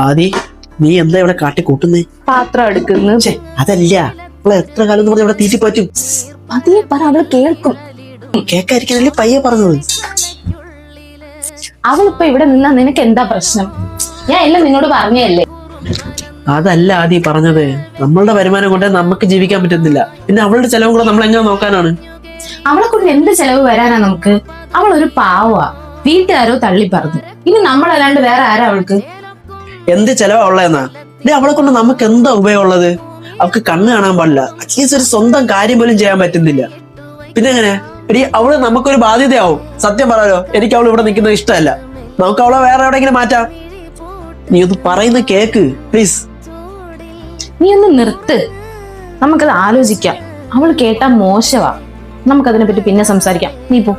ആദി നീ എന്താ ഇവിടെ കാട്ടി കൂട്ടുന്നേ? പാത്രം എടുക്കുന്നു. അതല്ല, അവളെ എത്ര കാലം എന്ന് പറഞ്ഞ ഇവിടെ തീറ്റി പറ്റും. പതിയെ പറ, അവള് കേൾക്കും. കേക്കായിരിക്കാനല്ലേ പയ്യെ പറഞ്ഞത്. അവളിപ്പോ ഇവിടെ നിന്നാ നിനക്ക് എന്താ പ്രശ്നം? ഞാൻ എല്ലാം നിന്നോട് പറഞ്ഞല്ലേ. അതല്ല ആദി പറഞ്ഞത്, നമ്മളുടെ വരുമാനം കൊണ്ട് നമുക്ക് ജീവിക്കാൻ പറ്റുന്നില്ല, പിന്നെ അവളുടെ ചെലവും കൂടെ നമ്മൾ എങ്ങനെ നോക്കാനാണ്? അവളെ കൊണ്ട് എന്ത് ചെലവ് വരാനാ നമുക്ക്? അവളൊരു പാവാ, വീട്ടുകാരോ തള്ളി പറഞ്ഞു. ഇനി നമ്മളല്ലാണ്ട് വേറെ ആരാ അവൾക്ക്? എന്ത് ചെലവാ ഉള്ളതെന്നാ? അവളെ കൊണ്ട് നമുക്ക് എന്താ ഉപയോഗമുള്ളത്? അവൾക്ക് കണ്ണ് കാണാൻ പാടില്ല, അറ്റ്ലീസ്റ്റ് ഒരു സ്വന്തം കാര്യം പോലും ചെയ്യാൻ പറ്റുന്നില്ല. പിന്നെ എങ്ങനെ എടി അവള് നമുക്കൊരു ബാധ്യതയാവും. സത്യം പറയാലോ, എനിക്ക് അവൾ ഇവിടെ നിൽക്കുന്നത് ഇഷ്ടമല്ല. നമുക്ക് അവളെ വേറെ എവിടെയെങ്കിലും മാറ്റാം. നീ ഒന്ന് പറയുന്ന കേക്ക് പ്ലീസ്. നീ ഒന്ന് നിർത്ത്, നമുക്കത് ആലോചിക്കാം. അവൾ കേട്ടാ മോശവാ. നമുക്കതിനെ പറ്റി പിന്നെ സംസാരിക്കാം. നീ പോ.